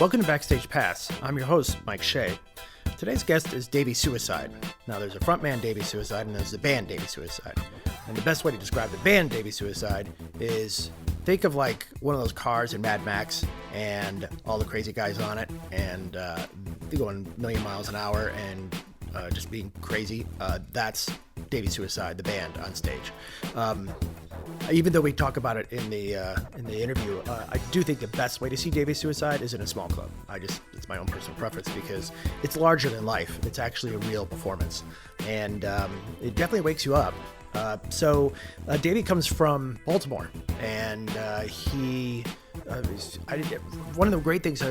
Welcome to Backstage Pass. I'm your host, Mike Shea. Today's guest is Davey Suicide. Now, there's a frontman, Davey Suicide, and there's the band, Davey Suicide. And the best way to describe the band, Davey Suicide, is think of like one of those cars in Mad Max and all the crazy guys on it, and they going a million miles an hour and just being crazy. That's Davey Suicide, the band on stage. Even though we talk about it in the interview, I do think the best way to see Davey Suicide is in a small club. It's my own personal preference because it's larger than life. It's actually a real performance, and it definitely wakes you up. So Davey comes from Baltimore, and one of the great things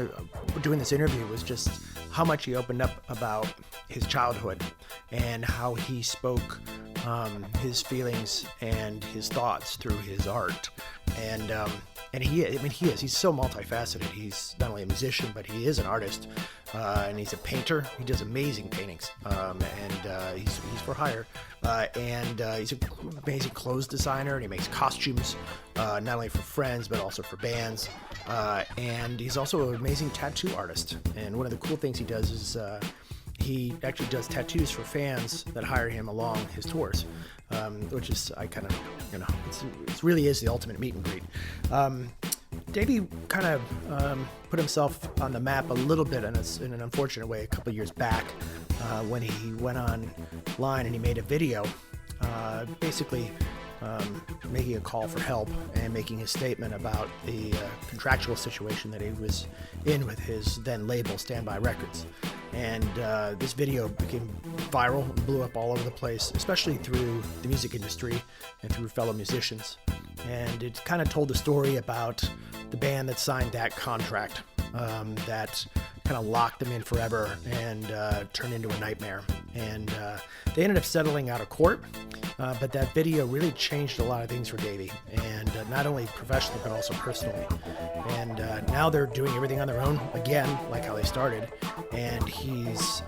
doing this interview was just how much he opened up about his childhood and how he spoke his feelings and his thoughts through his art. And he's so multifaceted. He's not only a musician, but he is an artist, and he's a painter. He does amazing paintings, and he's for hire. And he's an amazing clothes designer, and he makes costumes, not only for friends, but also for bands. And he's also an amazing tattoo artist. And one of the cool things he does is he actually does tattoos for fans that hire him along his tours, which is, it really is the ultimate meet and greet. Davey kind of put himself on the map a little bit in an unfortunate way a couple of years back when he went online and he made a video basically making a call for help and making a statement about the contractual situation that he was in with his then label, Standby Records. And this video became viral and blew up all over the place, especially through the music industry and through fellow musicians. And it kind of told the story about the band that signed that contract that kind of locked them in forever and turned into a nightmare. And they ended up settling out of court, but that video really changed a lot of things for Davey, and not only professionally but also personally. And now they're doing everything on their own again, like how they started. And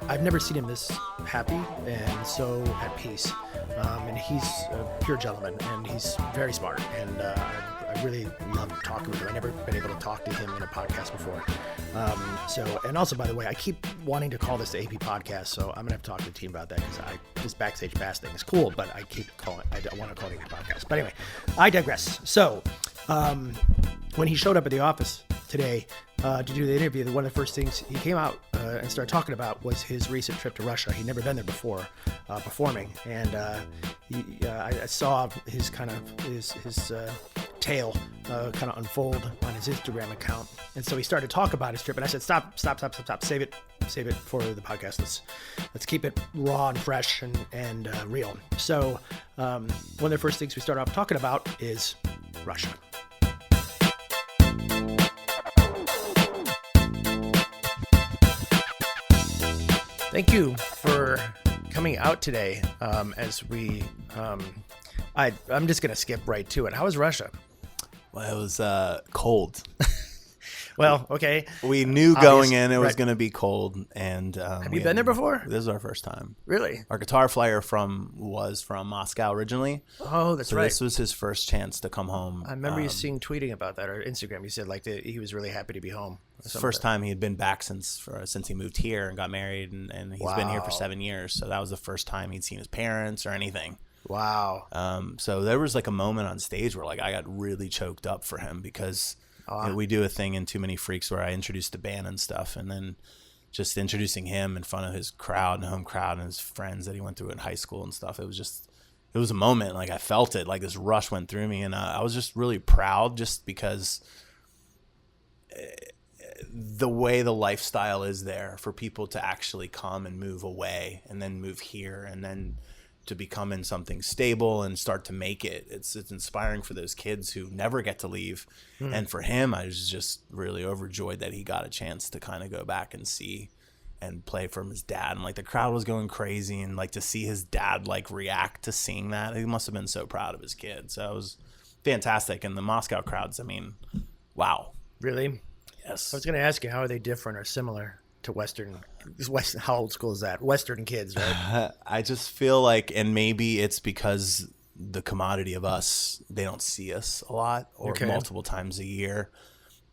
I've never seen him this happy and so at peace. And he's a pure gentleman, and he's very smart. And I really love talking with him. I've never been able to talk to him in a podcast before. And also, by the way, I keep wanting to call this the AP podcast, so I'm gonna have to talk to the team about that because this Backstage Pass thing is cool, but I keep calling it. I want to call it the AP podcast. But anyway, I digress. So when he showed up at the office today to do the interview, one of the first things he came out and started talking about was his recent trip to Russia. He'd never been there before performing, and I saw his tale kind of unfold on his Instagram account. And so he started to talk about his trip, and I said, stop, save it for the podcast. Let's keep it raw and fresh and real. So one of the first things we start off talking about is Russia. Thank you for coming out today. I'm just going to skip right to it. How was Russia? Well, it was cold. Well, okay. We knew going in it was going to be cold. And have you been there before? This is our first time. Really? Our guitar player was from Moscow originally. Oh, that's right. So this was his first chance to come home. I remember you tweeting about that, or Instagram. You said he was really happy to be home. It's the first time he had been back since he moved here and got married, and he's been here for 7 years. So that was the first time he'd seen his parents or anything. Wow. So there was like a moment on stage where I got really choked up for him because we do a thing in Too Many Freaks where I introduced the band and stuff, and then just introducing him in front of his crowd and home crowd and his friends that he went through in high school and stuff. It was a moment, I felt it, like this rush went through me, and I was just really proud just because the way the lifestyle is there for people to actually come and move away and then move here and then to become in something stable and start to make it. It's inspiring for those kids who never get to leave. And for him, I was just really overjoyed that he got a chance to kind of go back and see and play from his dad. And the crowd was going crazy, and to see his dad react to seeing that, he must have been so proud of his kid. So it was fantastic. And the Moscow crowds, wow. Really? Yes. I was going to ask you, how are they different or similar to Western? How old school is that? Western kids, right? I just feel like, and maybe it's because the commodity of us, they don't see us a lot or multiple times a year,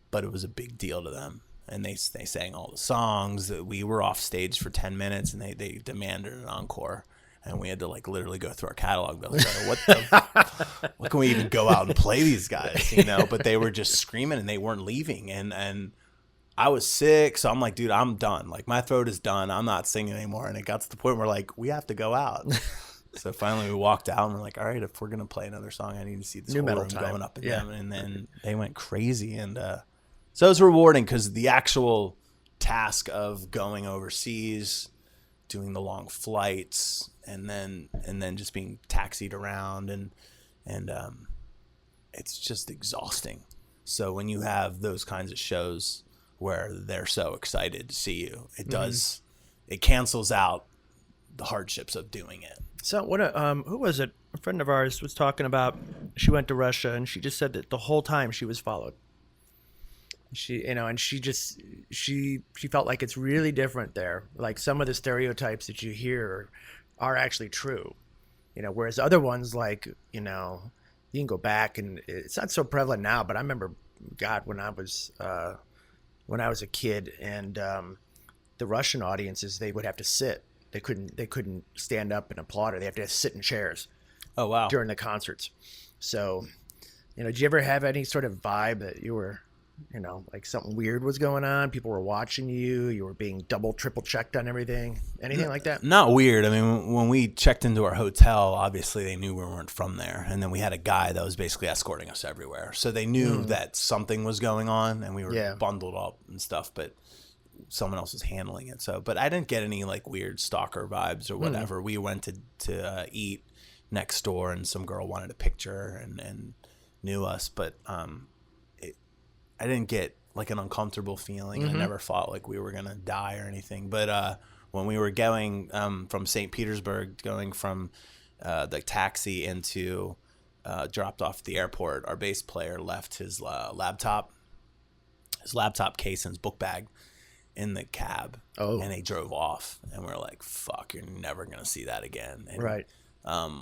but it was a big deal to them. and they sang all the songs. That we were off stage for 10 minutes, and they demanded an encore. And we had to like literally go through our catalog. What can we even go out and play these guys, you know? But they were just screaming and they weren't leaving. And I was sick, so I'm like, dude, I'm done. Like my throat is done. I'm not singing anymore. And it got to the point where like we have to go out. So finally we walked out and we're like, all right, if we're gonna play another song, I need to see this whole room going up and down. And then they went crazy. And so it was rewarding because the actual task of going overseas, doing the long flights, and then just being taxied around and it's just exhausting. So when you have those kinds of shows where they're so excited to see you, it cancels out the hardships of doing it. So what who was it? A friend of ours was talking about, she went to Russia and she just said that the whole time she was followed. She, you know, and she felt like it's really different there. Like some of the stereotypes that you hear are actually true, you know, whereas other ones, like, you know, you can go back and it's not so prevalent now, but I remember, God, when I was a kid and the Russian audiences, they would have to sit. They couldn't stand up and applaud, or they have to sit in chairs. Oh, wow. During the concerts. So, you know, did you ever have any sort of vibe that you were, you know, like something weird was going on? People were watching you. You were being double, triple checked on everything. Anything like that? Not weird. I mean, when we checked into our hotel, obviously they knew we weren't from there. And then we had a guy that was basically escorting us everywhere. So they knew that something was going on and we were bundled up and stuff, but someone else was handling it. So, but I didn't get any like weird stalker vibes or whatever. We went to eat next door and some girl wanted a picture and knew us, but I didn't get like an uncomfortable feeling. I never felt like we were going to die or anything. But when we were going from St. Petersburg, going from the taxi into dropped off at the airport, our bass player left his laptop case and his book bag in the cab. And they drove off. And we're like, fuck, you're never going to see that again. And, right.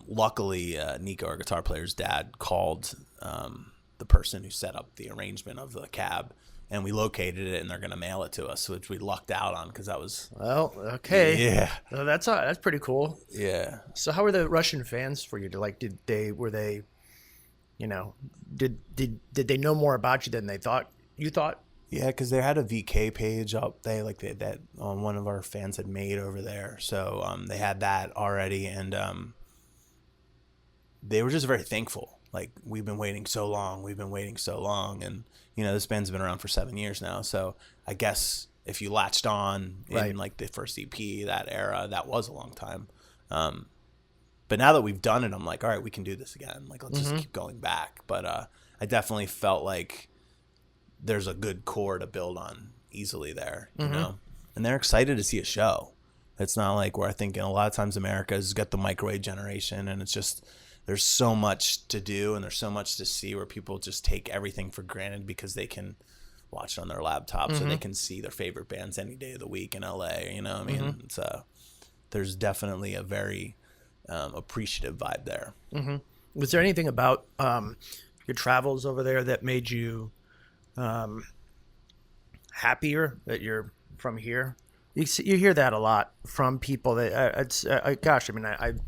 Luckily, Nico, our guitar player's dad, called the person who set up the arrangement of the cab, and we located it, and they're going to mail it to us, which we lucked out on because that was... Well, okay. Yeah. Well, that's pretty cool. Yeah. So how were the Russian fans for you? Did they know more about you than you thought? Yeah, because they had a VK page up. That one of our fans had made over there. So they had that already, and they were just very thankful. Like, we've been waiting so long. And, you know, this band's been around for 7 years now. So I guess if you latched on in like the first EP, that era, that was a long time. But now that we've done it, I'm like, all right, we can do this again. Like, let's just keep going back. But I definitely felt like there's a good core to build on easily there, you know? And they're excited to see a show. It's not like where I think a lot of times America's got the microwave generation, and it's just... There's so much to do and there's so much to see where people just take everything for granted because they can watch it on their laptop so they can see their favorite bands any day of the week in LA, you know what I mean? So there's definitely a very appreciative vibe there. Was there anything about your travels over there that made you happier that you're from here? You hear that a lot from people that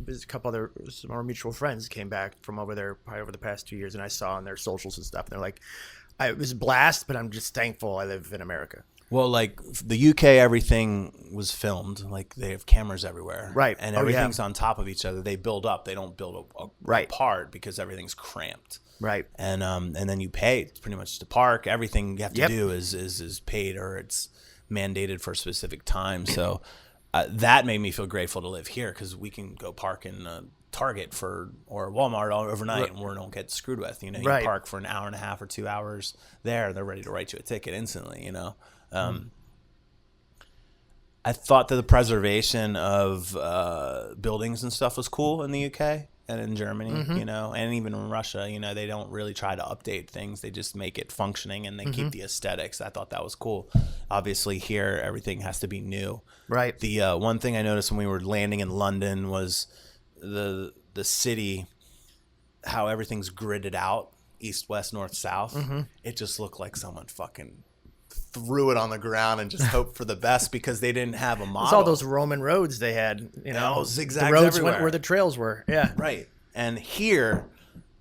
there's a couple other some more mutual friends came back from over there probably over the past 2 years, and I saw on their socials and stuff, and they're like, I was a blast, but I'm just thankful I live in America. Well, like the UK, everything was filmed. Like they have cameras everywhere, right? And everything's on top of each other. They build up. They don't build apart because everything's cramped, right? And then you pay pretty much to park. Everything you have to do is paid, or it's mandated for a specific time. So that made me feel grateful to live here because we can go park in Target or Walmart all overnight and we don't get screwed with. You know, you park for an hour and a half or 2 hours there, they're ready to write you a ticket instantly, you know. I thought that the preservation of buildings and stuff was cool in the UK and in Germany, you know, and even in Russia. You know, they don't really try to update things. They just make it functioning and they keep the aesthetics. I thought that was cool. Obviously here, everything has to be new. Right. The one thing I noticed when we were landing in London was the city, how everything's gridded out, east, west, north, south. It just looked like someone fucking threw it on the ground and just hoped for the best because they didn't have a model. It's all those Roman roads they had, you know. Oh, zigzags the roads everywhere. went where the trails were. Yeah. Right. And here,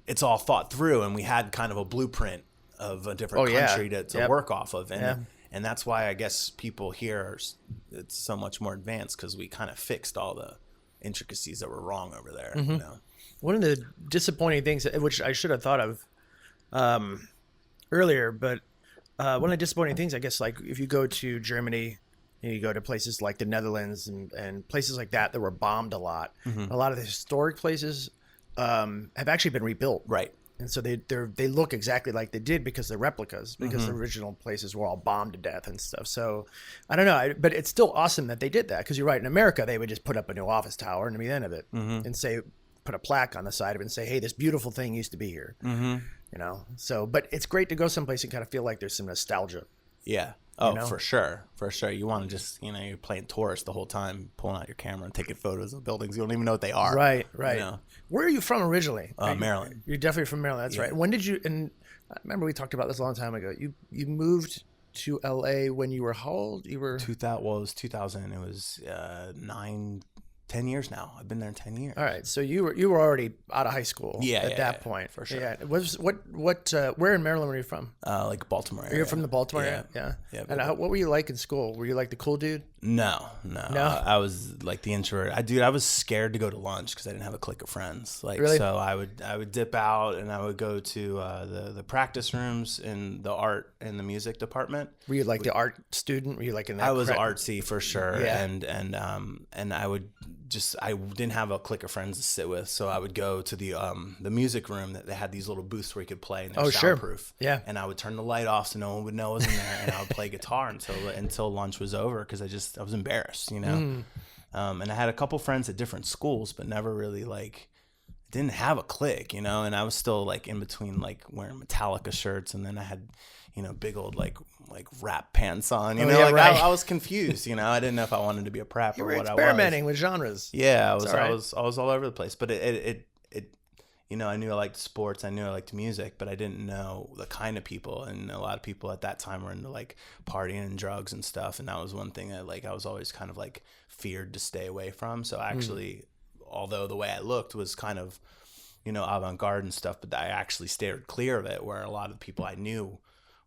it's all thought through, and we had kind of a blueprint of a different country to work off of. And that's why I guess people here, it's so much more advanced because we kind of fixed all the intricacies that were wrong over there. You know? One of the disappointing things, which I should have thought of earlier, but one of the disappointing things, I guess, like if you go to Germany, you go to places like the Netherlands and places like that were bombed a lot. A lot of the historic places have actually been rebuilt. Right. And so they look exactly like they did because they're replicas, because the original places were all bombed to death and stuff. So I don't know, but it's still awesome that they did that, because you're right. In America, they would just put up a new office tower and be the end of it, and put a plaque on the side of it and say, hey, this beautiful thing used to be here. You know, so, but it's great to go someplace and kind of feel like there's some nostalgia. Yeah. Oh, for sure. For sure. You want to just, you know, you're playing tourist the whole time, pulling out your camera and taking photos of buildings. You don't even know what they are. Right. You know? Where are you from originally? Maryland. You're definitely from Maryland. That's right. When did you, and I remember we talked about this a long time ago. You moved to LA when you were how old? You were 2000. Well, it was 2000. It was 10 years now. I've been there 10 years. All right. So you were already out of high school at that point. For sure. Yeah. Where in Maryland were you from? Like Baltimore area. You're from the Baltimore area? Yeah. And what were you like in school? Were you like the cool dude? No. I was like the introvert. I was scared to go to lunch because I didn't have a clique of friends. Like, really? So I would dip out and I would go to the practice rooms in the art and the music department. Were you like the art student? Were you like in that? I was artsy for sure. Yeah. And I would I didn't have a clique of friends to sit with, so I would go to the music room that they had these little booths where you could play and they're soundproof. Yeah. And I would turn the light off so no one would know I was in there, and I would play guitar until lunch was over because I was embarrassed, you know. And I had a couple friends at different schools, but never really didn't have a clique, you know. And I was still like in between like wearing Metallica shirts, and then I had, you know, big old like rap pants on, you know. I was confused, you know. I didn't know if I wanted to be a prep or what I was. Experimenting with genres. Yeah, I was all over the place, but it you know, I knew I liked sports, I knew I liked music, but I didn't know the kind of people, and a lot of people at that time were into like partying and drugs and stuff, and that was one thing that like I was always kind of like feared to stay away from. So actually, although the way I looked was kind of, you know, avant-garde and stuff, but I actually steered clear of it, where a lot of the people I knew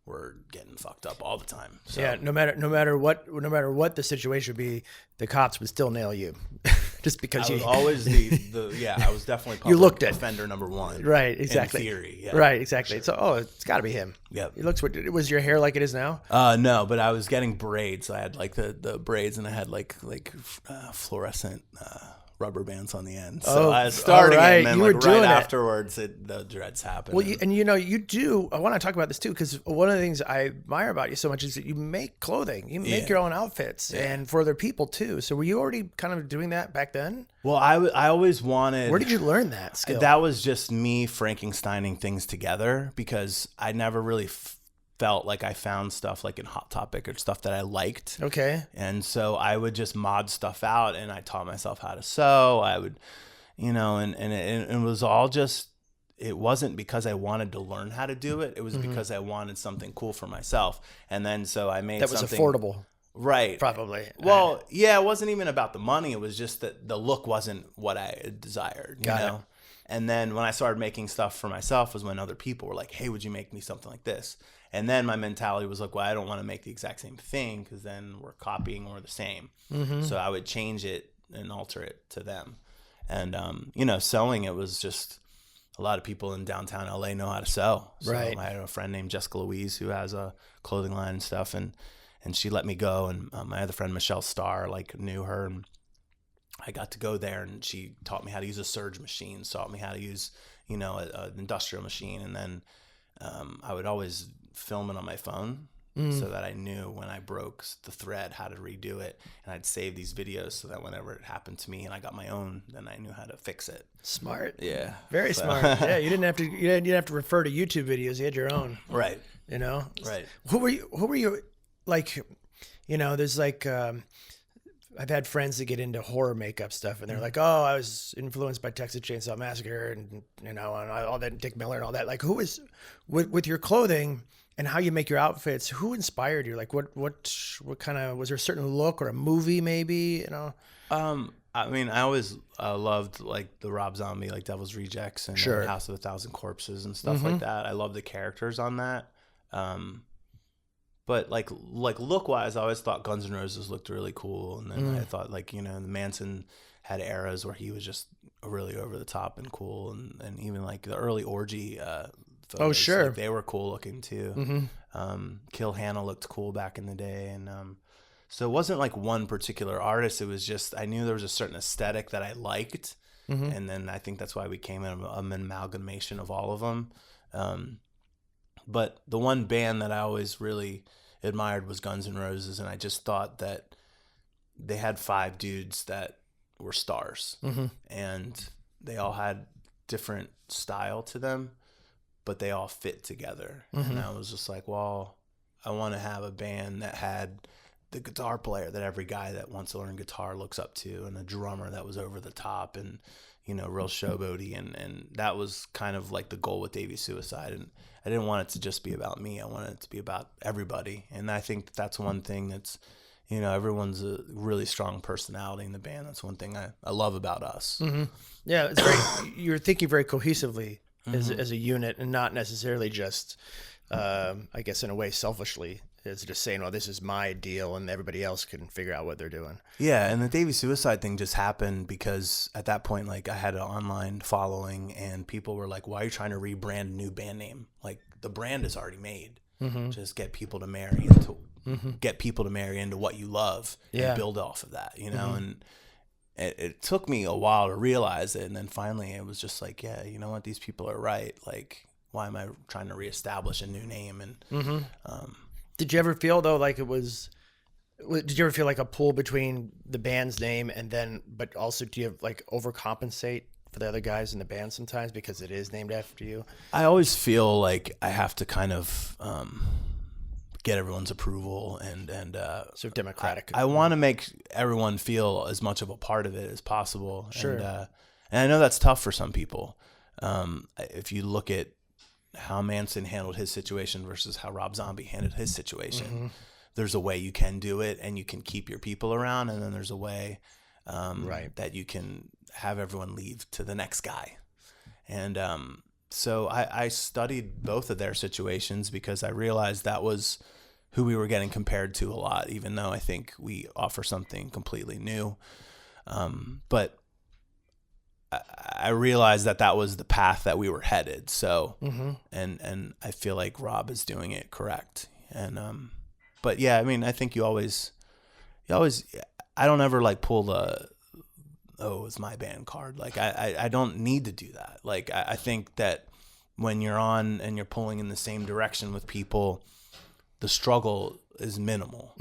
were getting fucked up all the time. So. Yeah, no matter what the situation would be, the cops would still nail you, just because I was always I was definitely public you looked at offender number one. Right, exactly. In theory, yeah. Right, exactly. So, it's got to be him. Yep. It looks. Was your hair like it is now? No, but I was getting braids. I had like the braids, and I had like fluorescent rubber bands on the end. So I started, right. And then right afterwards, the dreads happened. Well, and you know, you do. I want to talk about this too, because one of the things I admire about you so much is that you make clothing. You make your own outfits, and for other people too. So were you already kind of doing that back then? Well, I always wanted. Where did you learn that skill? That was just me Frankensteining things together, because I never really felt like I found stuff like in Hot Topic or stuff that I liked. Okay. And so I would just mod stuff out, and I taught myself how to sew. I would, you know, and it was all just, it wasn't because I wanted to learn how to do it. It was because I wanted something cool for myself. And then so I made something that was affordable. Right. Probably. Well, yeah, it wasn't even about the money. It was just that the look wasn't what I desired, you know? And then when I started making stuff for myself was when other people were like, hey, would you make me something like this? And then my mentality was like, well, I don't want to make the exact same thing, because then we're copying or the same. So I would change it and alter it to them. And, you know, sewing, it was just a lot of people in downtown LA know how to sew. So right. I had a friend named Jessica Louise who has a clothing line and stuff. And she let me go. And my other friend, Michelle Starr, like knew her. And I got to go there, and she taught me how to use a serge machine, taught me how to use, you know, an industrial machine. And then I would always film it on my phone so that I knew when I broke the thread how to redo it, and I'd save these videos so that whenever it happened to me and I got my own, then I knew how to fix it. Smart. Yeah. Very smart. Yeah, you didn't have to refer to YouTube videos. You had your own. Right. You know? Right. Who were you like, you know, there's like I've had friends that get into horror makeup stuff, and they're like, "Oh, I was influenced by Texas Chainsaw Massacre, and and all that, Dick Miller and all that." Like, who is with your clothing and how you make your outfits? Who inspired you? Like, what kind of, was there a certain look or a movie maybe? I mean, I always loved like the Rob Zombie, like Devil's Rejects and Sure. House of a Thousand Corpses and stuff like that. I love the characters on that. But like look wise, I always thought Guns N' Roses looked really cool, and then I thought like the Manson had eras where he was just really over the top and cool, and even like the early orgy photos, sure. like, they were cool looking too. Kill Hannah looked cool back in the day, and so it wasn't like one particular artist. It was just I knew there was a certain aesthetic that I liked, and then I think that's why we came in an amalgamation of all of them. But the one band that I always really admired was Guns N' Roses, and I just thought that they had 5 dudes that were stars, and they all had different style to them, but they all fit together. And I was just like, well, I want to have a band that had the guitar player that every guy that wants to learn guitar looks up to, and a drummer that was over the top and real showboaty, and that was kind of like the goal with Davey Suicide. And I didn't want it to just be about me. I wanted it to be about everybody. And I think that's one thing that's, everyone's a really strong personality in the band. That's one thing I love about us. Yeah, it's very, you're thinking very cohesively as a unit, and not necessarily just, I guess in a way selfishly. It's just saying, "Oh, this is my deal," and everybody else can figure out what they're doing. Yeah, and the Davey Suicide thing just happened because at that point, like, I had an online following, and people were like, "Why are you trying to rebrand a new band name? Like, the brand is already made. Just get people to marry into what you love, and build off of that, And it took me a while to realize it, and then finally it was just like, yeah, you know what? These people are right. Like, why am I trying to reestablish a new name? And Did you ever feel though like did you ever feel like a pull between the band's name but also do you have like overcompensate for the other guys in the band sometimes because it is named after you? I always feel like I have to kind of get everyone's approval and So democratic. I want to make everyone feel as much of a part of it as possible. Sure. And I know that's tough for some people. If you look at how Manson handled his situation versus how Rob Zombie handled his situation, there's a way you can do it and you can keep your people around, and then there's a way that you can have everyone leave to the next guy. And so I studied both of their situations because I realized that was who we were getting compared to a lot, even though I think we offer something completely new. But I realized that was the path that we were headed. So, and I feel like Rob is doing it correct. And, but yeah, I mean, I think you always, I don't ever like pull it's my band card. Like I don't need to do that. Like, I think that when you're on and you're pulling in the same direction with people, the struggle is minimal.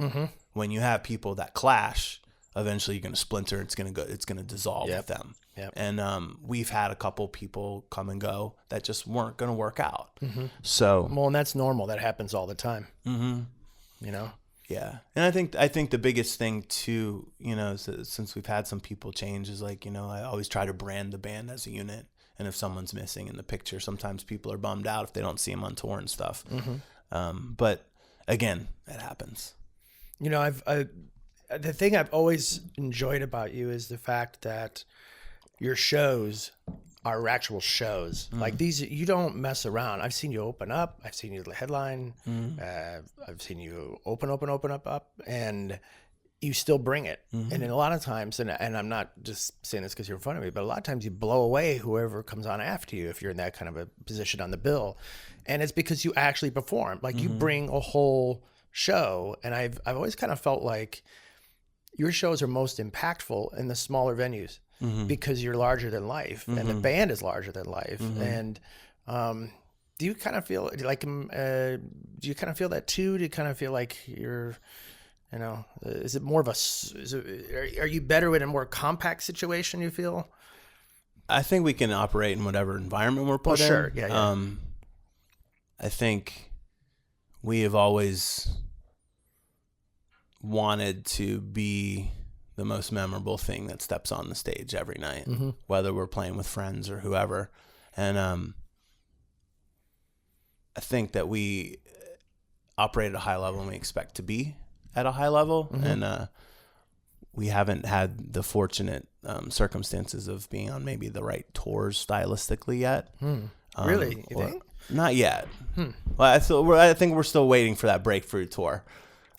When you have people that clash, eventually you're going to splinter. It's going to dissolve with them. Yep. And we've had a couple people come and go that just weren't going to work out. So, well, and that's normal. That happens all the time. Yeah. And I think the biggest thing too, since we've had some people change, is like, I always try to brand the band as a unit. And if someone's missing in the picture, sometimes people are bummed out if they don't see them on tour and stuff. But again, that happens. The thing I've always enjoyed about you is the fact that your shows are actual shows. Like these, you don't mess around. I've seen you open up. I've seen you headline. I've seen you open up, and you still bring it. And then a lot of times, and I'm not just saying this because you're in front of me, but a lot of times you blow away whoever comes on after you if you're in that kind of a position on the bill. And it's because you actually perform. Like you bring a whole show. And I've always kind of felt like your shows are most impactful in the smaller venues. Because you're larger than life, and the band is larger than life. And do you kind of feel like do you kind of feel that too? Do you kind of feel like you're, is it more of are you better in a more compact situation, you feel? I think we can operate in whatever environment we're put in. Sure. Yeah. I think we have always wanted to be the most memorable thing that steps on the stage every night, whether we're playing with friends or whoever. And I think that we operate at a high level and we expect to be at a high level. And we haven't had the fortunate circumstances of being on maybe the right tours stylistically yet. Really? You think? Not yet. Well, I think we're still waiting for that breakthrough tour.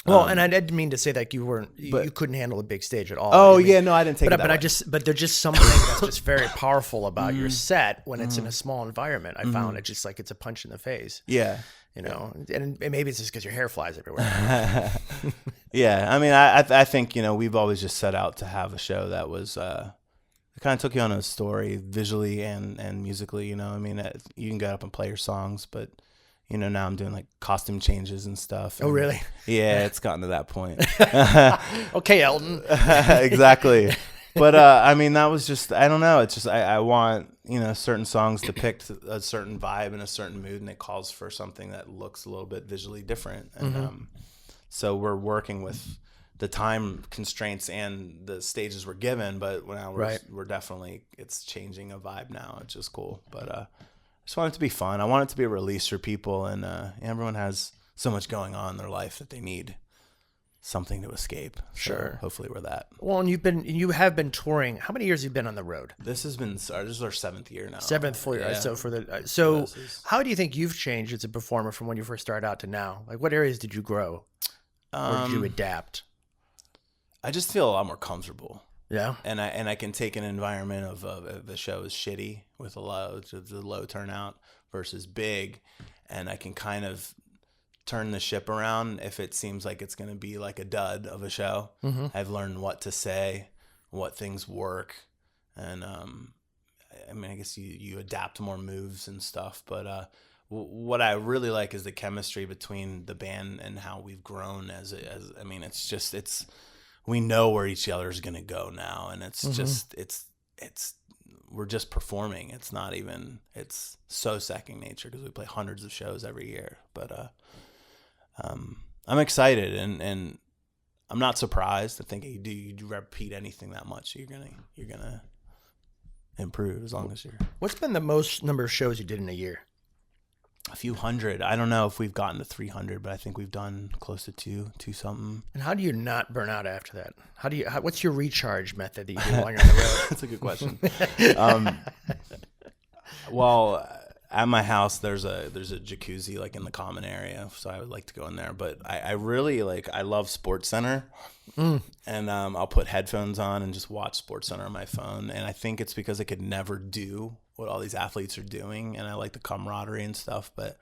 Well, and I didn't mean to say that you couldn't handle a big stage at all. Oh, I mean, yeah, no, I didn't take it that way. But there's just something that's just very powerful about your set when it's in a small environment. I found it just like it's a punch in the face. Yeah. You know, and maybe it's just because your hair flies everywhere. Yeah, I mean, I think, you know, we've always just set out to have a show that was, it kind of took you on a story visually and musically, you know. I mean, you can get up and play your songs, but, you know, now I'm doing like costume changes and stuff. Oh, really? Yeah, it's gotten to that point. Okay, Elton. Exactly. But, I mean, that was just, I don't know. It's just, I want, you know, certain songs depict a certain vibe and a certain mood, and it calls for something that looks a little bit visually different. And so we're working with the time constraints and the stages we're given, but now we're definitely, it's changing a vibe now. It's just cool. But I just want it to be fun. I want it to be a release for people, and everyone has so much going on in their life that they need something to escape. Sure. So hopefully we're that. Well, and you have been touring. How many years have you been on the road? This is our 7th year now. 7th full year. Yeah. So how do you think you've changed as a performer from when you first started out to now? Like, what areas did you grow, or did you adapt? I just feel a lot more comfortable. Yeah. And I can take an environment of the show is shitty with a low turnout versus big, and I can kind of turn the ship around if it seems like it's going to be like a dud of a show. I've learned what to say, what things work, and I mean, I guess you adapt more moves and stuff, but what I really like is the chemistry between the band and how we've grown as I mean, it's we know where each other is going to go now, and it's just we're just performing. It's not even, it's so second nature because we play hundreds of shows every year. But I'm excited, and I'm not surprised. I think you repeat anything that much, you're gonna improve as long as you're. What's been the most number of shows you did in a year? A few hundred. I don't know if we've gotten to 300, but I think we've done close to two something. And how do you not burn out after that? What's your recharge method that you do while you're on the road? That's a good question. Well, at my house, there's a jacuzzi like in the common area, so I would like to go in there. But I really I love Sports Center, and I'll put headphones on and just watch Sports Center on my phone. And I think it's because I could never do what all these athletes are doing, and I like the camaraderie and stuff. But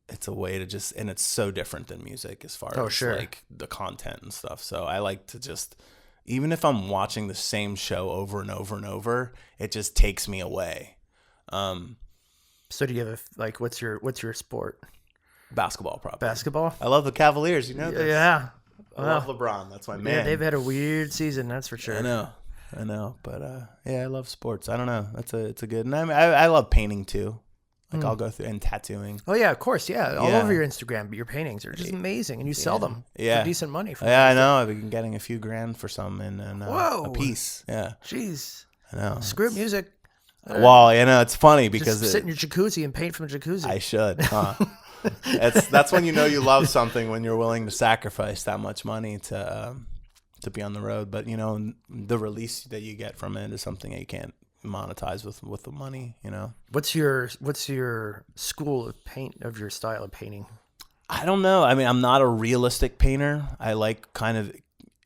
it's a way to just, and it's so different than music as far as like the content and stuff. So I like to just, even if I'm watching the same show over and over and over, it just takes me away. So do you have what's your sport? Basketball, probably. Basketball? I love the Cavaliers. You know this. Yeah. I love LeBron. That's my man. Yeah, they've had a weird season, that's for sure. I know. But yeah, I love sports. I don't know. It's a good. And I love painting too. Like I'll go through and tattooing. Oh yeah, of course. Yeah, all over your Instagram. But your paintings are just amazing, and you sell them for decent money. I know. I've been getting a few grand for some, and a piece. Yeah. Jeez. I know. Screw music. Well, you know, it's funny because just sit in your jacuzzi and paint from the jacuzzi. I should. Huh? That's when you know you love something, when you're willing to sacrifice that much money to be on the road. But you know, the release that you get from it is something that you can't monetize with the money. You know. What's your school of paint, of your style of painting? I don't know. I mean, I'm not a realistic painter. I like kind of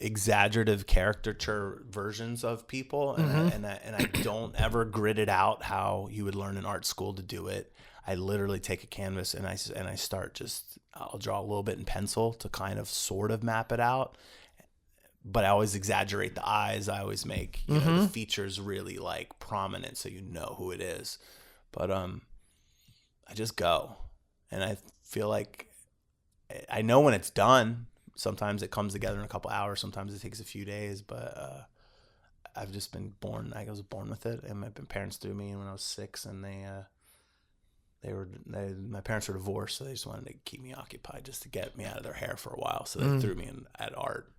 exaggerative caricature versions of people, and I don't ever grid it out how you would learn in art school to do it. I literally take a canvas and I start I'll draw a little bit in pencil to kind of sort of map it out, but I always exaggerate the eyes. I always make the features really like prominent so you know who it is. But I just go, and I feel like I know when it's done. Sometimes it comes together in a couple hours. Sometimes it takes a few days. But I've just been born. I was born with it, and my parents threw me in when I was 6, and my parents were divorced, so they just wanted to keep me occupied just to get me out of their hair for a while. So they threw me in at art.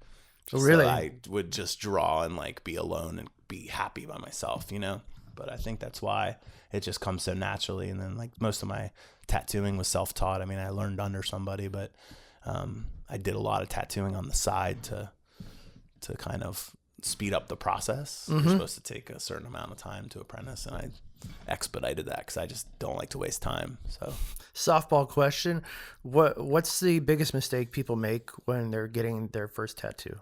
Oh, really? So I would just draw and like be alone and be happy by myself, you know? But I think that's why it just comes so naturally. And then like most of my tattooing was self-taught. I mean, I learned under somebody, but I did a lot of tattooing on the side to kind of speed up the process. You're supposed to take a certain amount of time to apprentice, and I expedited that because I just don't like to waste time. So, softball question: what's the biggest mistake people make when they're getting their first tattoo?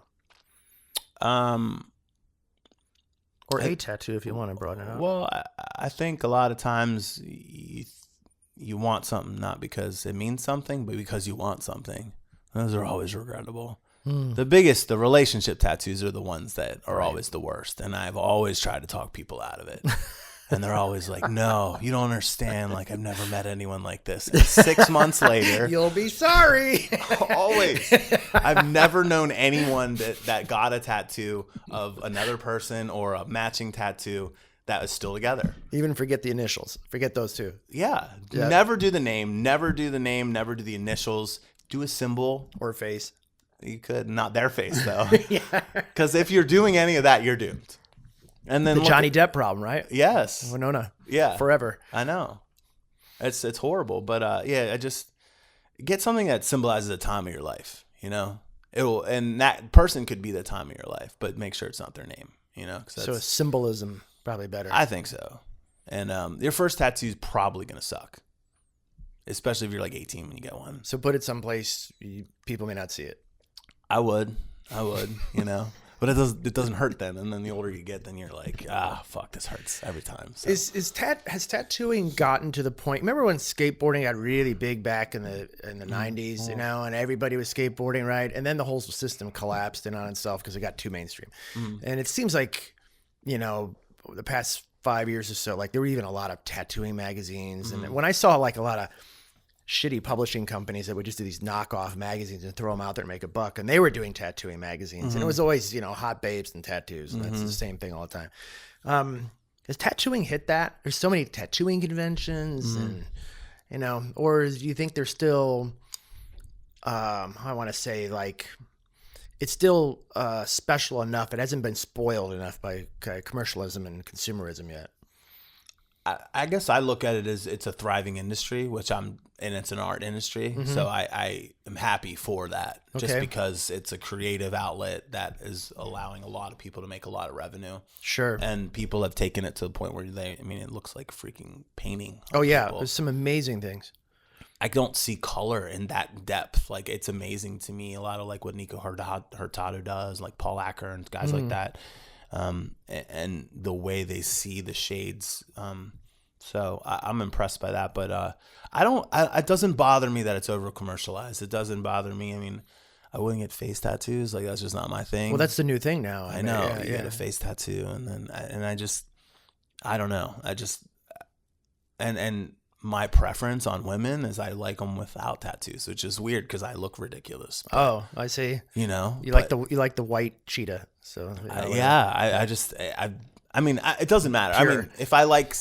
Or a tattoo, if you want to broaden it out. Well, I think a lot of times you want something not because it means something, but because you want something. Those are always regrettable. The relationship tattoos are the ones that are always the worst. And I've always tried to talk people out of it. And they're always like, no, you don't understand. Like, I've never met anyone like this. And 6 months later. You'll be sorry. Always. I've never known anyone that got a tattoo of another person or a matching tattoo that was still together. Even forget the initials. Forget those two. Yeah. Never do the name. Never do the name. Never do the initials. Do a symbol. Or face. You could. Not their face, though. Because if you're doing any of that, you're doomed. And then the Johnny Depp problem, right? Yes. Winona. Yeah. Forever. I know. It's horrible. But I just get something that symbolizes a time of your life, you know? And that person could be the time of your life, but make sure it's not their name, you know? So a symbolism, probably better. I think so. And your first tattoo is probably going to suck, especially if you're like 18 when you get one. So put it someplace people may not see it. I would, you know? But it doesn't hurt then, and then the older you get, then you're like, fuck, this hurts every time. So. Has tattooing gotten to the point? Remember when skateboarding got really big back in the 90s, you know, and everybody was skateboarding, right? And then the whole system collapsed in on itself because it got too mainstream. And it seems like, you know, the past 5 years or so, like there were even a lot of tattooing magazines, and when I saw like a lot of shitty publishing companies that would just do these knockoff magazines and throw them out there and make a buck. And they were doing tattooing magazines and it was always, you know, hot babes and tattoos. And that's the same thing all the time. Has tattooing hit that? There's so many tattooing conventions and, you know, or do you think there's still, I want to say like, it's still special enough. It hasn't been spoiled enough by commercialism and consumerism yet. I guess I look at it as it's a thriving industry, and it's an art industry. So I am happy for that just because it's a creative outlet that is allowing a lot of people to make a lot of revenue. Sure. And people have taken it to the point where it looks like a freaking painting. Oh yeah. People. There's some amazing things. I don't see color in that depth. Like it's amazing to me. A lot of like what Nico Hurtado does, like Paul Acker and guys like that. And the way they see the shades. So I'm impressed by that, but it doesn't bother me that it's over commercialized. It doesn't bother me. I mean, I wouldn't get face tattoos. Like that's just not my thing. Well, that's the new thing now. I know you get a face tattoo and I don't know. And my preference on women is I like them without tattoos, which is weird because I look ridiculous. But, I see. You know, you like the white cheetah. So it doesn't matter. Pure. I mean, if I like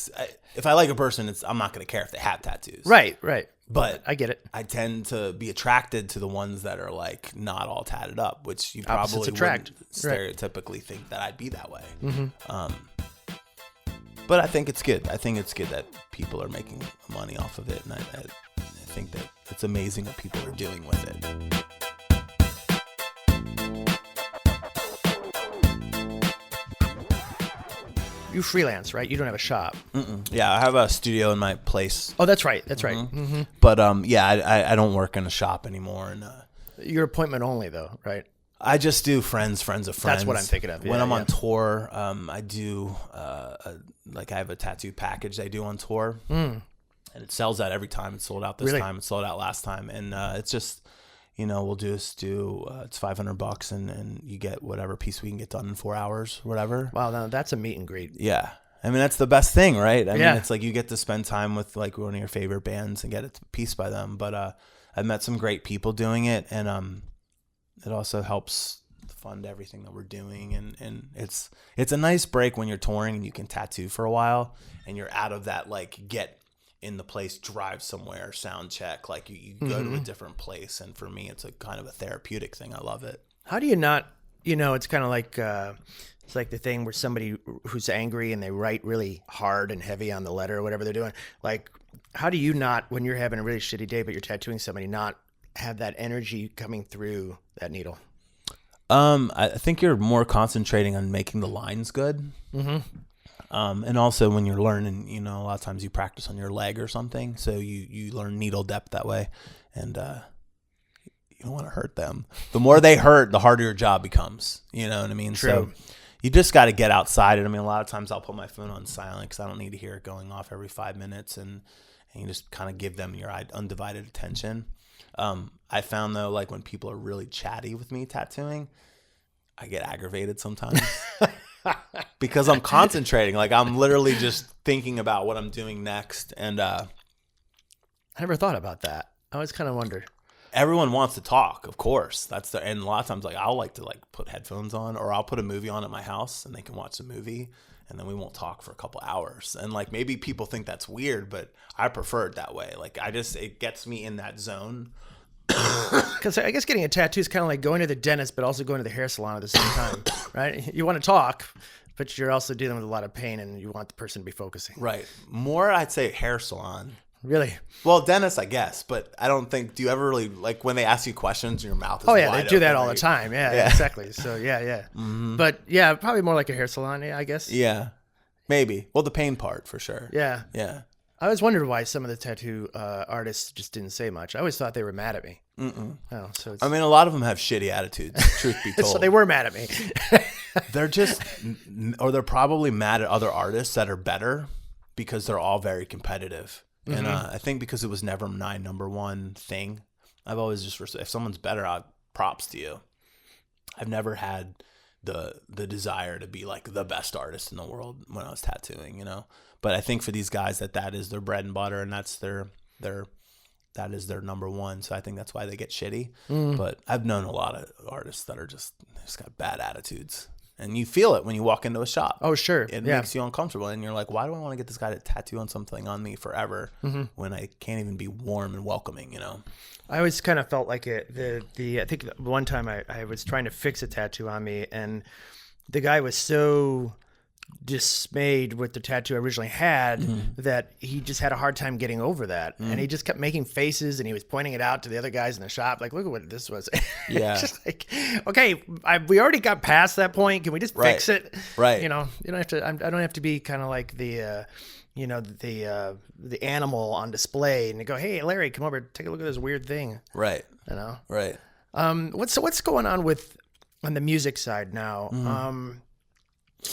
a person, I'm not going to care if they have tattoos. Right. But I get it. I tend to be attracted to the ones that are like not all tatted up, which you probably wouldn't stereotypically think that I'd be that way. But I think it's good. I think it's good that people are making money off of it, and I think that it's amazing what people are doing with it. You freelance, right? You don't have a shop. Yeah, I have a studio in my place. Oh, that's right. But I don't work in a shop anymore. And your appointment only, though, right? I just do friends of friends. That's what I'm thinking of. When I'm on tour, I do I have a tattoo package I do on tour, and it sells out every time. It's sold out this time. It sold out last time, and it's just. You know, we'll it's $500 and you get whatever piece we can get done in 4 hours, whatever. Wow, now that's a meet and greet. Yeah. I mean, that's the best thing, right? I mean, it's like you get to spend time with like one of your favorite bands and get a piece by them. But I've met some great people doing it, and it also helps fund everything that we're doing. And it's a nice break when you're touring and you can tattoo for a while and you're out of that like get in the place, drive somewhere, sound check, like you go to a different place. And for me, it's a kind of a therapeutic thing. I love it. How do you not It's kind of like it's like the thing where somebody who's angry and they write really hard and heavy on the letter or whatever they're doing. Like, how do you not, when you're having a really shitty day but you're tattooing somebody, not have that energy coming through that needle? I think you're more concentrating on making the lines good. Mm-hmm. And also when you're learning, a lot of times you practice on your leg or something, so you learn needle depth that way, and you don't want to hurt them. The more they hurt, the harder your job becomes. You know what I mean? True. So you just got to get outside it. I mean, a lot of times I'll put my phone on silent because I don't need to hear it going off every 5 minutes, and you just kind of give them your undivided attention. I found though, like when people are really chatty with me tattooing, I get aggravated sometimes because I'm concentrating. Like I'm literally just thinking about what I'm doing next. And I never thought about that. I always kind of wondered. Everyone wants to talk, of course. And a lot of times, like I'll like to put headphones on, or I'll put a movie on at my house, and they can watch the movie, and then we won't talk for a couple hours. And like maybe people think that's weird, but I prefer it that way. Like it gets me in that zone. Because I guess getting a tattoo is kind of like going to the dentist, but also going to the hair salon at the same time, right? You want to talk, but you're also dealing with a lot of pain, and you want the person to be focusing. Right. More, I'd say hair salon. Really? Well, dentist, I guess, but I don't think. Do you ever really like when they ask you questions and your mouth is? Oh yeah, wide they do that open, all the time. Yeah, exactly. So yeah. Mm-hmm. But yeah, probably more like a hair salon. Yeah, I guess. Yeah, maybe. Well, the pain part for sure. Yeah. I always wondered why some of the tattoo artists just didn't say much. I always thought they were mad at me. Mm-mm. Oh, so it's... I mean, a lot of them have shitty attitudes, truth be told. So they were mad at me. They're just, or they're probably mad at other artists that are better because they're all very competitive. Mm-hmm. And I think because it was never my number one thing, I've always just, if someone's better, props to you. I've never had the desire to be like the best artist in the world when I was tattooing, But I think for these guys that is their bread and butter, and that's that is their number one. So I think that's why they get shitty. Mm. But I've known a lot of artists that are just got bad attitudes. And you feel it when you walk into a shop. Oh, sure. It makes you uncomfortable. And you're like, why do I want to get this guy to tattoo on something on me forever when I can't even be warm and welcoming, I always kind of felt like it. I think one time I was trying to fix a tattoo on me, and the guy was so dismayed with the tattoo I originally had that he just had a hard time getting over that. And he just kept making faces, and he was pointing it out to the other guys in the shop, like, look at what this was. Yeah. Just like, okay, we already got past that point. Can we just fix it? Right. You don't have to, I don't have to be kind of like the animal on display and you go, hey, Larry, come over, take a look at this weird thing. Right. Right. What's going on on the music side now?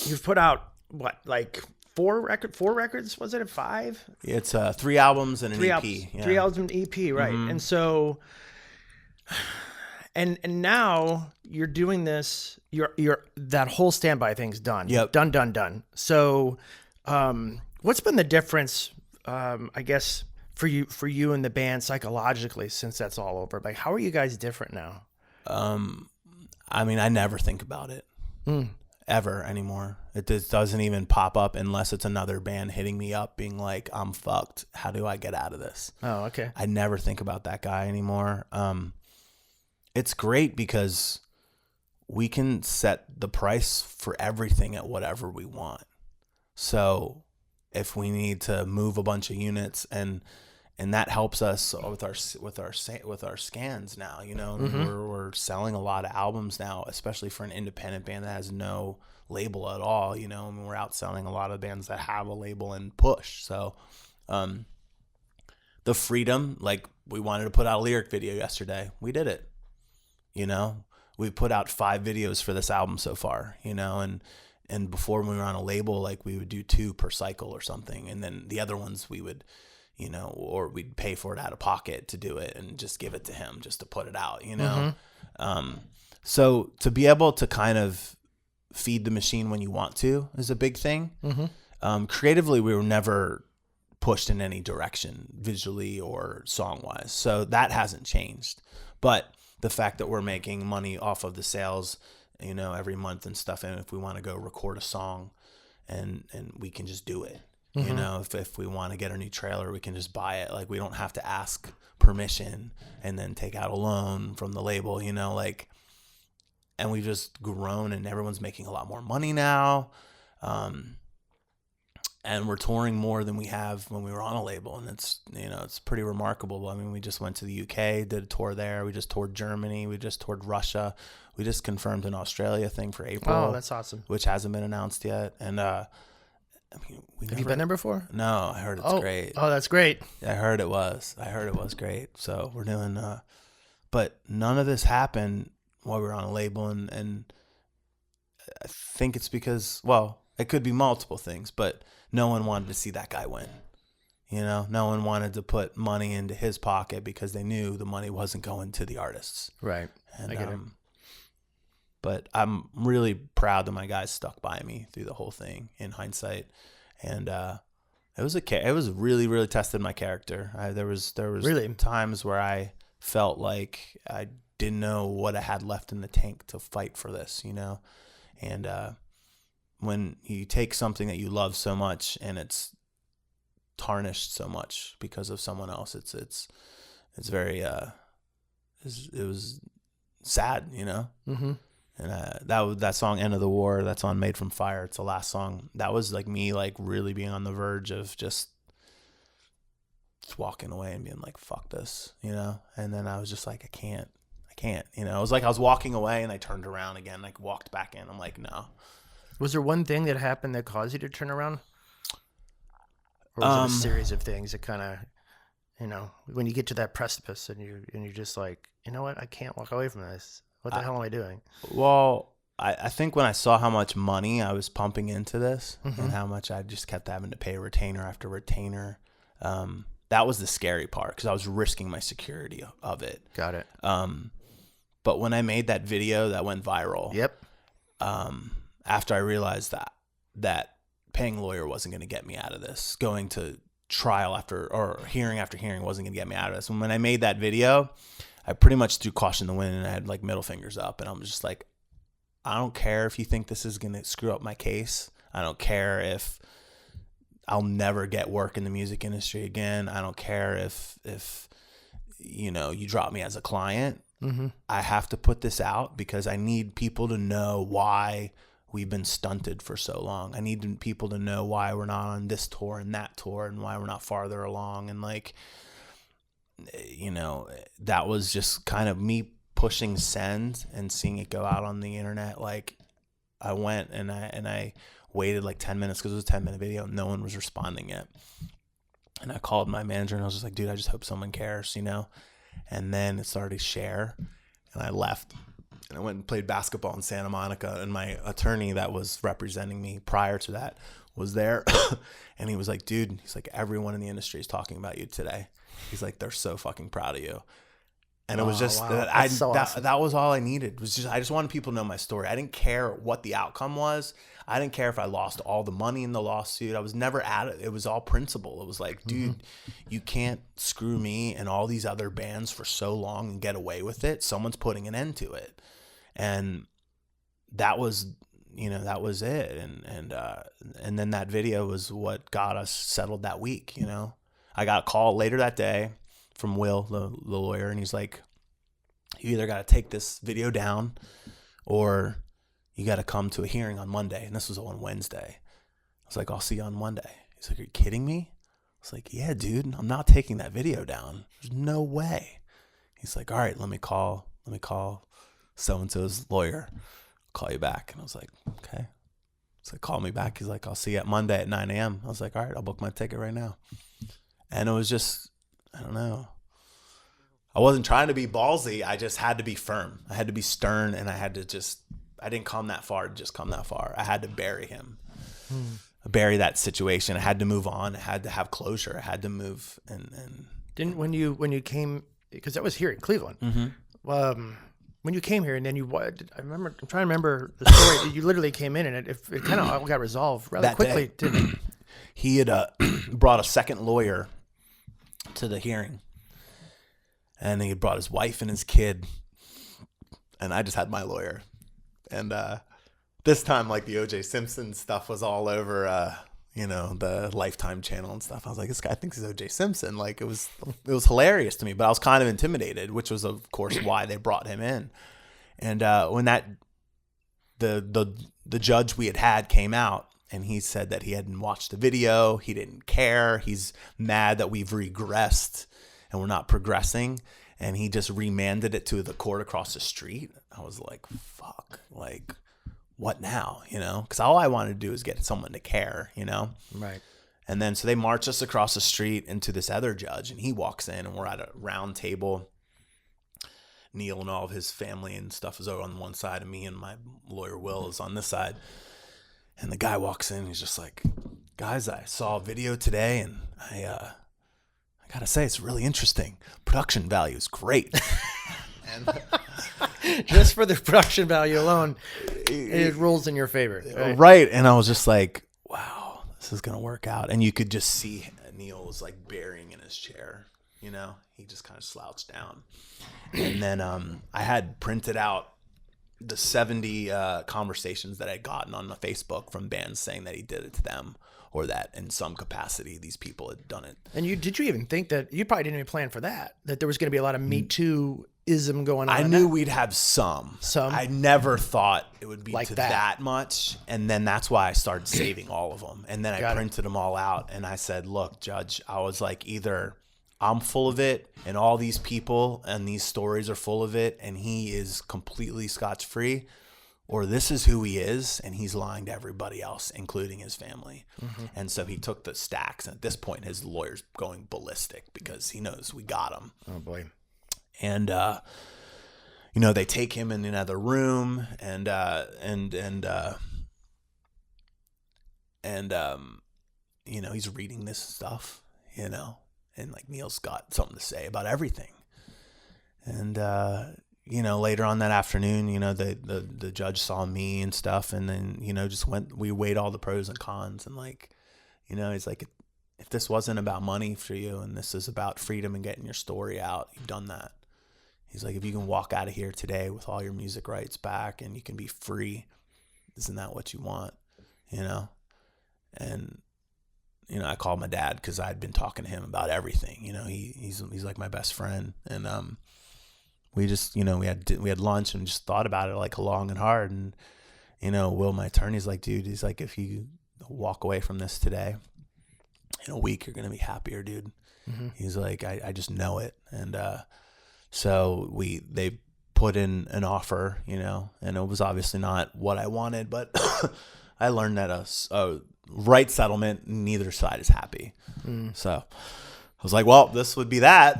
You've put out what, like four records? Was it 5? It's 3 albums and an EP. Yeah. 3 albums and an EP, right? Mm-hmm. And so, and now you're doing this. You're that whole standby thing's done. Yep. Done. So, what's been the difference? I guess for you and the band psychologically since that's all over. Like, how are you guys different now? I mean, I never think about it. Ever anymore. It just doesn't even pop up unless it's another band hitting me up being like, I'm fucked. How do I get out of this? Oh, okay. I never think about that guy anymore. It's great because we can set the price for everything at whatever we want. So if we need to move a bunch of units and that helps us with our scans now, we're selling a lot of albums now, especially for an independent band that has no label at all, and we're outselling a lot of bands that have a label and push. So, the freedom, like we wanted to put out a lyric video yesterday. We did it, we put out 5 videos for this album so far, and before when we were on a label, like we would do 2 per cycle or something. And then the other ones we would, or we'd pay for it out of pocket to do it and just give it to him just to put it out, So to be able to kind of feed the machine when you want to is a big thing. Creatively, we were never pushed in any direction visually or song wise. So that hasn't changed. But the fact that we're making money off of the sales, every month and stuff. And if we want to go record a song and we can just do it. If we want to get a new trailer, we can just buy it. Like we don't have to ask permission and then take out a loan from the label, and we've just grown, and everyone's making a lot more money now. And we're touring more than we have when we were on a label. And it's, you know, it's pretty remarkable. I mean, we just went to the UK, did a tour there. We just toured Germany. We just toured Russia. We just confirmed an Australia thing for April. Oh, that's awesome. Which hasn't been announced yet. And, I mean, have you been there before? No, I heard it's great. Oh, that's great. I heard it was great. So we're doing, but none of this happened while we were on a label. And I think it's because, well, it could be multiple things, but no one wanted to see that guy win. You know, no one wanted to put money into his pocket because they knew the money wasn't going to the artists. Right. And, I get it. But I'm really proud that my guys stuck by me through the whole thing in hindsight. And it was really, really tested my character. There was really times where I felt like I didn't know what I had left in the tank to fight for this, you know? And when you take something that you love so much and it's tarnished so much because of someone else, it's very it was sad, you know. Mm-hmm. And that song "End of the War" that's on "Made from Fire," it's the last song. That was like me, like really being on the verge of just walking away and being like, "Fuck this," you know. And then I was just like, I can't, you know. It was like I was walking away and I turned around again, like walked back in. I'm like, no. Was there one thing that happened that caused you to turn around? Or was it a series of things that kind of, you know, when you get to that precipice and you're just like, you know what, I can't walk away from this. What the hell am I doing? Well, I think when I saw how much money I was pumping into this and how much I just kept having to pay retainer after retainer, that was the scary part because I was risking my security of it. Got it. But when I made that video that went viral, after I realized that paying a lawyer wasn't going to get me out of this, going to trial or hearing after hearing wasn't going to get me out of this. And when I made that video, I pretty much threw caution to the wind and I had like middle fingers up. And I'm just like, I don't care if you think this is going to screw up my case. I don't care if I'll never get work in the music industry again. I don't care if you know, you drop me as a client. Mm-hmm. I have to put this out because I need people to know why we've been stunted for so long. I need people to know why we're not on this tour and that tour and why we're not farther along. And like, you know, that was just kind of me pushing send and seeing it go out on the internet. Like I went and I waited like 10 minutes because it was a 10-minute video. No one was responding yet. And I called my manager and I was just like, dude, I just hope someone cares, you know? And then it started to share and I left. And I went and played basketball in Santa Monica, and my attorney that was representing me prior to that was there. And he was like, dude, he's like, everyone in the industry is talking about you today. He's like, they're so fucking proud of you. And it was just awesome. That was all I needed. I just wanted people to know my story. I didn't care what the outcome was. I didn't care if I lost all the money in the lawsuit. I was never at it. It was all principle. It was like, dude, you can't screw me and all these other bands for so long and get away with it. Someone's putting an end to it. And that was, you know, that was it. And then that video was what got us settled that week. You know, I got a call later that day from Will, the lawyer, and he's like, you either got to take this video down or you got to come to a hearing on Monday. And this was on Wednesday. I was like, I'll see you on Monday. He's like, are you kidding me? I was like, yeah, dude, I'm not taking that video down. There's no way. He's like, all right, let me call so-and-so's lawyer. I'll call you back. And I was like, okay. So call me back. He's like, I'll see you at Monday at 9 a.m. I was like, all right, I'll book my ticket right now. And it was just, I don't know. I wasn't trying to be ballsy. I just had to be firm. I had to be stern, and I didn't come that far to just come that far. I had to bury him, bury that situation. I had to move on. I had to have closure. I had to move. And didn't when you came, because that was here in Cleveland. Mm-hmm. When you came here and then I'm trying to remember the story. You literally came in and it kind of all got resolved rather quickly. Didn't it? He had brought a second lawyer to the hearing, and he had brought his wife and his kid, and I just had my lawyer. And this time, like the O.J. Simpson stuff was all over, you know, the Lifetime channel and stuff. I was like, this guy thinks he's O.J. Simpson. Like it was hilarious to me, but I was kind of intimidated, which was of course why they brought him in. And when that the judge we had came out, and he said that he hadn't watched the video. He didn't care. He's mad that we've regressed and we're not progressing. And he just remanded it to the court across the street. I was like, fuck, like, what now? You know, because all I wanted to do is get someone to care, you know? Right. And then so they march us across the street into this other judge, and he walks in, and we're at a round table. Neil and all of his family and stuff is over on one side, and me and my lawyer Will is on this side. And the guy walks in, he's just like, guys, I saw a video today, and I gotta say, it's really interesting. Production value is great. And just for the production value alone, it rolls in your favor. Right. And I was just like, wow, this is gonna work out. And you could just see Neil was like burying in his chair, you know? He just kind of slouched down. And then I had printed out the 70 conversations that I'd gotten on the Facebook from bands saying that he did it to them, or that in some capacity these people had done it. And did you even think that you probably didn't even plan for that there was going to be a lot of Me Too-ism going on? I knew we'd have some. I never thought it would be like to that much. And then that's why I started saving all of them. And then I printed them all out, and I said, look, Judge, I was like, either I'm full of it and all these people and these stories are full of it and he is completely scotch-free, or this is who he is and he's lying to everybody else, including his family. Mm-hmm. And so he took the stacks, and at this point his lawyer's going ballistic because he knows we got him. Oh boy. And you know, they take him in another room, and you know, he's reading this stuff, you know, and like Neil's got something to say about everything. And you know, later on that afternoon, you know, the judge saw me and stuff, and then, you know, we weighed all the pros and cons, and like, you know, he's like, if this wasn't about money for you and this is about freedom and getting your story out, you've done that. He's like, if you can walk out of here today with all your music rights back and you can be free, isn't that what you want? You know? And, you know, I called my dad because I'd been talking to him about everything. You know, he's like my best friend. And we just, you know, we had lunch and just thought about it like long and hard. And, you know, Will, my attorney's like, dude, he's like, if you walk away from this today, in a week, you're going to be happier, dude. Mm-hmm. He's like, I just know it. And so they put in an offer, you know, and it was obviously not what I wanted, but I learned that a right settlement, neither side is happy. Mm. So I was like, well, this would be that.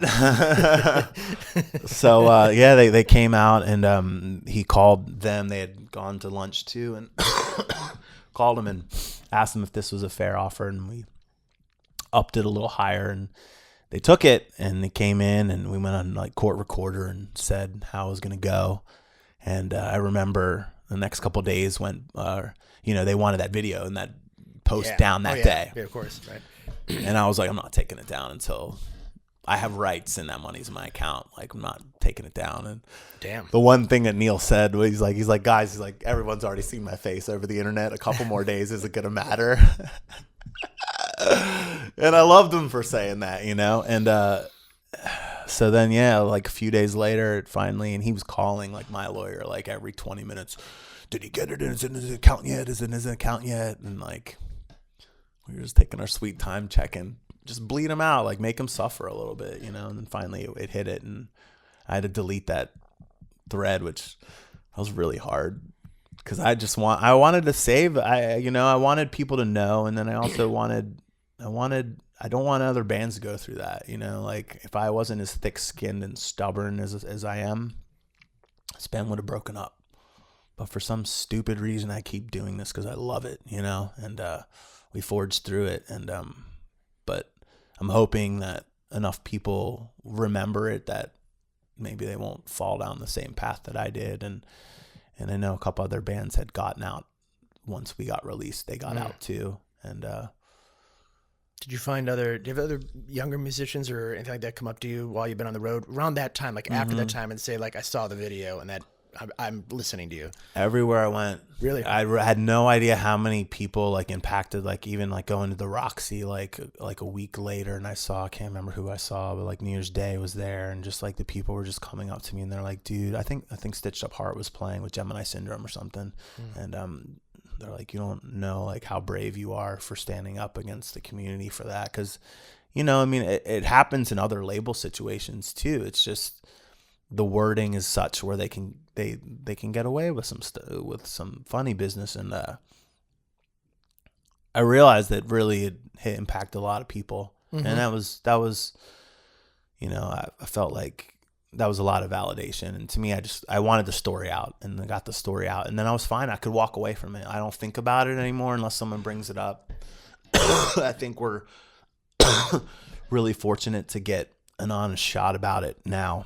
So yeah, they came out, and he called them. They had gone to lunch too, and called him and asked him if this was a fair offer, and we upped it a little higher, and they took it, and they came in, and we went on like court recorder and said how it was going to go. And I remember the next couple of days when, you know, they wanted that video and that post down that day. Yeah, of course. Right. And I was like, I'm not taking it down until I have rights and that money's in my account. Like, I'm not taking it down. And damn, the one thing that Neil said was, he's like, guys, he's like, everyone's already seen my face over the internet. A couple more days isn't going to matter. And I loved him for saying that, you know. And so then, yeah, like a few days later, it finally, and he was calling like my lawyer like every 20 minutes. Did he get it? Is it in his account yet? Is it in his account yet? And like, we were just taking our sweet time checking, just bleed him out, like make him suffer a little bit, you know. And then finally it hit it, and I had to delete that thread, which was really hard. Because I wanted to save, I wanted people to know. And then I also I don't want other bands to go through that, you know. Like, if I wasn't as thick-skinned and stubborn as I am, this band would have broken up. But for some stupid reason, I keep doing this because I love it, you know. And we forged through it. And but I'm hoping that enough people remember it that maybe they won't fall down the same path that I did. And I know a couple other bands had gotten out once we got released. They got out too. And do you have other younger musicians or anything like that come up to you while you've been on the road around that time, like after that time, and say like, I saw the video and that I'm listening to you. Everywhere I went. Really? I had no idea how many people like impacted, like even like going to the Roxy like a week later, and I can't remember who I saw, but like New Year's Day was there, and just like the people were just coming up to me and they're like, dude, I think Stitched Up Heart was playing with Gemini Syndrome or something. And they're like, you don't know like how brave you are for standing up against the community for that. Cause I mean, it happens in other label situations too. It's just the wording is such where they can get away with some funny business. And I realized that really it impacted a lot of people. And that was I felt like that was a lot of validation. And to me, I wanted the story out, and I got the story out, and then I was fine. I could walk away from it. I don't think about it anymore unless someone brings it up. I think we're really fortunate to get an honest shot about it now.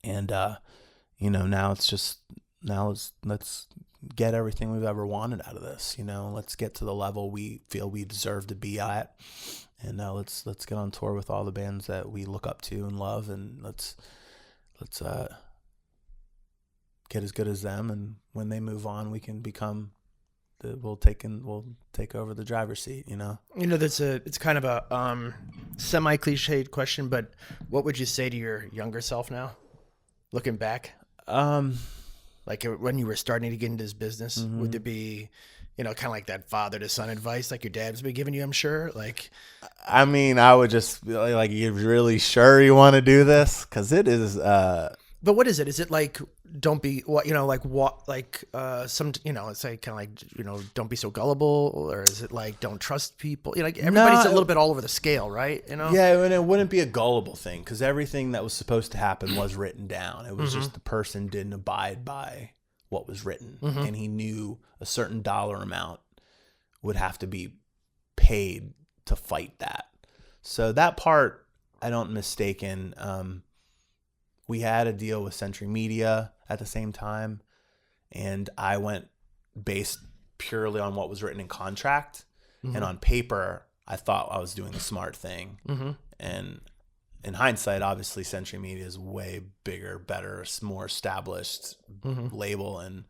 And, now let's get everything we've ever wanted out of this. Let's get to the level we feel we deserve to be at. And let's get on tour with all the bands that we look up to and love. And let's get as good as them. And when they move on, we can become we'll take over the driver's seat, It's kind of a semi-cliched question, but what would you say to your younger self now, looking back? Like when you were starting to get into this business, would it be, kind of like that father to son advice, like your dad's been giving you, I'm sure? Like, I mean, I would just be like, you really sure you want to do this? Because it is. But what is it? Is it like, don't be what, some, it's like kind of like, don't be so gullible, or is it like, don't trust people? Like everybody's a little bit all over the scale, right? Yeah, and it wouldn't be a gullible thing, because everything that was supposed to happen was written down. It was just the person didn't abide by what was written, and he knew a certain dollar amount would have to be paid to fight that. So that part I don't mistake in. We had a deal with Century Media at the same time, and I went based purely on what was written in contract. And on paper, I thought I was doing the smart thing. And in hindsight, obviously, Century Media is way bigger, better, more established label, and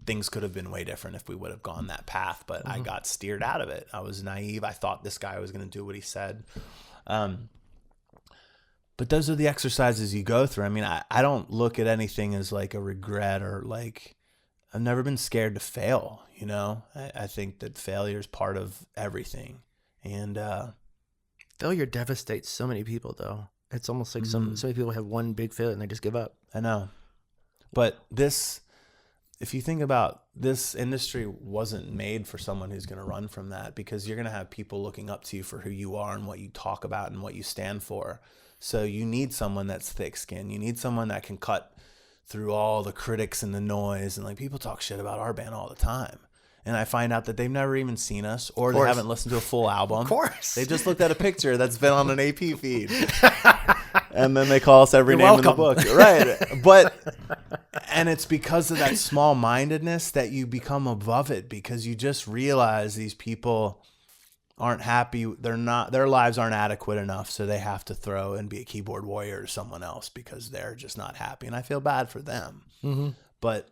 things could have been way different if we would have gone that path. But I got steered out of it. I was naive. I thought this guy was going to do what he said. But those are the exercises you go through. I mean, I don't look at anything as like a regret, or like, I've never been scared to fail. I think that failure is part of everything. And failure devastates so many people, though. It's almost like so many people have one big failure and they just give up. I know. But if you think about this industry, wasn't made for someone who's going to run from that, because you're going to have people looking up to you for who you are and what you talk about and what you stand for. So you need someone that's thick-skinned. You need someone that can cut through all the critics and the noise. And like, people talk shit about our band all the time, and I find out that they've never even seen us, or they haven't listened to a full album. Of course. They just looked at a picture that's been on an AP feed. And then they call us every name in the book. Right. And it's because of that small-mindedness that you become above it, because you just realize these people aren't happy. Their lives aren't adequate enough, so they have to throw and be a keyboard warrior to someone else because they're just not happy. And I feel bad for them. But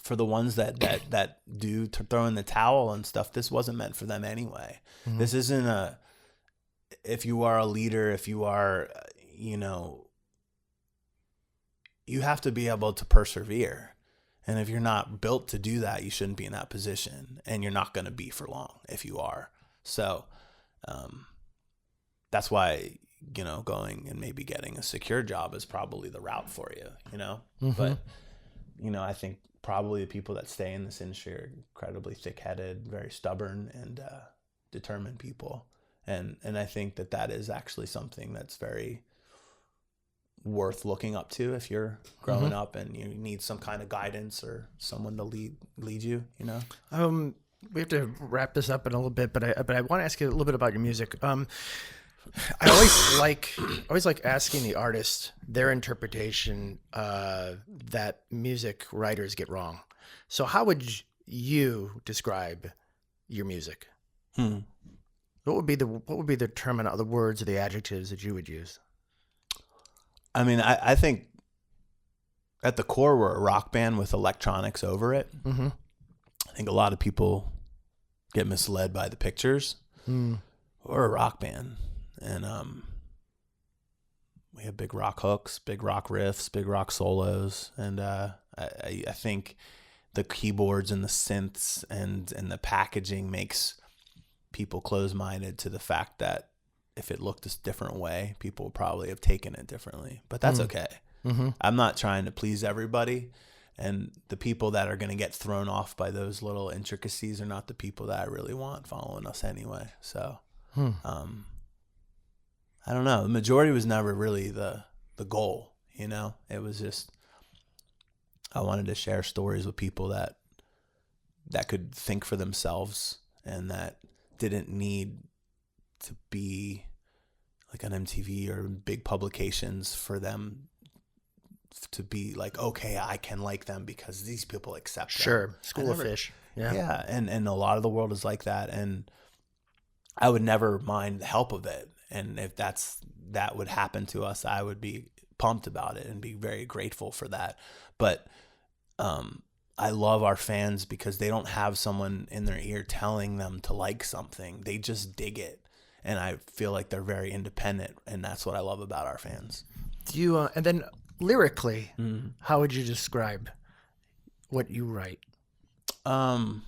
for the ones that do throw in the towel and stuff, this wasn't meant for them anyway. This isn't if you are a leader, if you are, you have to be able to persevere. And if you're not built to do that, you shouldn't be in that position, and you're not going to be for long if you are. So that's why, going and maybe getting a secure job is probably the route for you, But, I think probably the people that stay in this industry are incredibly thick-headed, very stubborn, and determined people. And I think that is actually something that's very worth looking up to if you're growing up and you need some kind of guidance or someone to lead you, We have to wrap this up in a little bit, but I want to ask you a little bit about your music. I always like asking the artist their interpretation that music writers get wrong. So how would you describe your music? What would be the term and the words or the adjectives that you would use? I mean, I think at the core, we're a rock band with electronics over it. Mm-hmm. I think a lot of people get misled by the pictures. We're a rock band, and we have big rock hooks, big rock riffs, big rock solos, and I think the keyboards and the synths and the packaging makes people close-minded to the fact that if it looked a different way, people would probably have taken it differently. But that's okay. Mm-hmm. I'm not trying to please everybody, and the people that are going to get thrown off by those little intricacies are not the people that I really want following us anyway. So, I don't know. The majority was never really the goal, you know? It was just, I wanted to share stories with people that could think for themselves and that didn't need to be like on MTV or big publications for them to be like, okay, I can like them because these people accept them. Sure. School of fish. Yeah. Yeah. And a lot of the world is like that. And I would never mind the help of it. And if that would happen to us, I would be pumped about it and be very grateful for that. But I love our fans because they don't have someone in their ear telling them to like something. They just dig it. And I feel like they're very independent. And that's what I love about our fans. Do you, and then lyrically, how would you describe what you write? I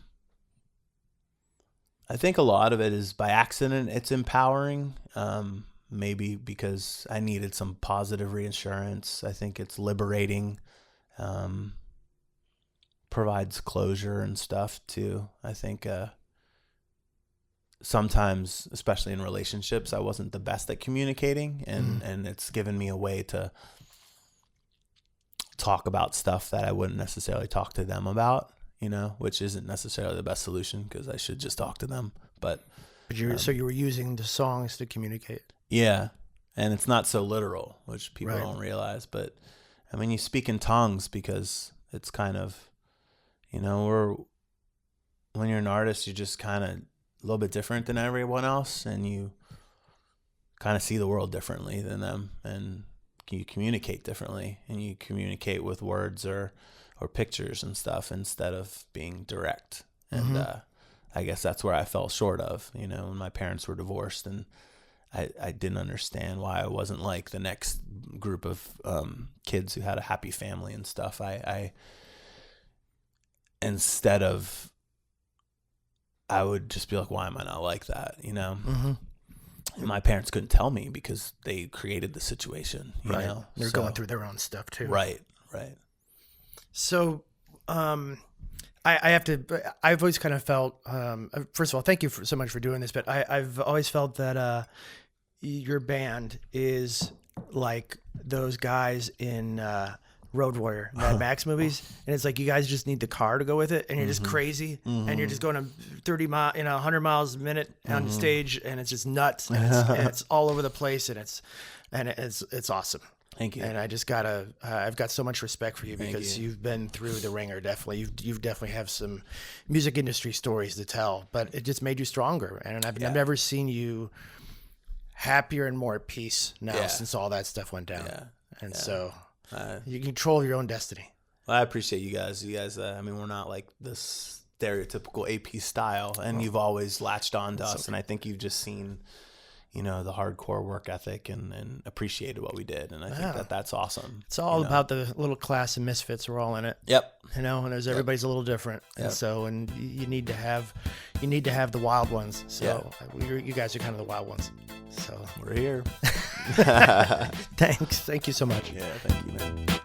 think a lot of it is by accident. It's empowering. Maybe because I needed some positive reassurance. I think it's liberating. Provides closure and stuff too. I think sometimes, especially in relationships, I wasn't the best at communicating, and it's given me a way to talk about stuff that I wouldn't necessarily talk to them about, you know, which isn't necessarily the best solution because I should just talk to them. But so you were using the songs to communicate. Yeah, and it's not so literal, which people Right. don't realize. But I mean, you speak in tongues because it's kind of, you know, when you're an artist, you're just kind of a little bit different than everyone else, and you kind of see the world differently than them, and you communicate differently, and you communicate with words or pictures and stuff instead of being direct. And I guess that's where I fell short of, you know, when my parents were divorced, and I didn't understand why I wasn't like the next group of kids who had a happy family and stuff. I instead of, I would just be like, why am I not like that? You know? And my parents couldn't tell me because they created the situation, you know? They're going through their own stuff too. Right. So, I've always kind of felt, first of all, thank you so much for doing this, but I've always felt that your band is like those guys in Road Warrior, Mad Max movies. And it's like, you guys just need the car to go with it. And you're just crazy. And you're just going to 100 miles a minute on stage, and it's just nuts. And it's all over the place. And it's awesome. Thank you. And I just I've got so much respect for you because you've been through the ringer. Definitely. You've definitely have some music industry stories to tell, but it just made you stronger. And I've never seen you happier and more at peace now since all that stuff went down. So you control your own destiny. Well, I appreciate you guys. I mean, we're not like this stereotypical AP style, and you've always latched on to us. And I think you've just seen, you know, the hardcore work ethic and appreciated what we did. And I think that's awesome. It's all about the little class of misfits. We're all in it. Yep. You know, and everybody's a little different. And so, and you need to have the wild ones. So you guys are kind of the wild ones. So we're here. Thanks. Thank you so much. Yeah. Thank you, man.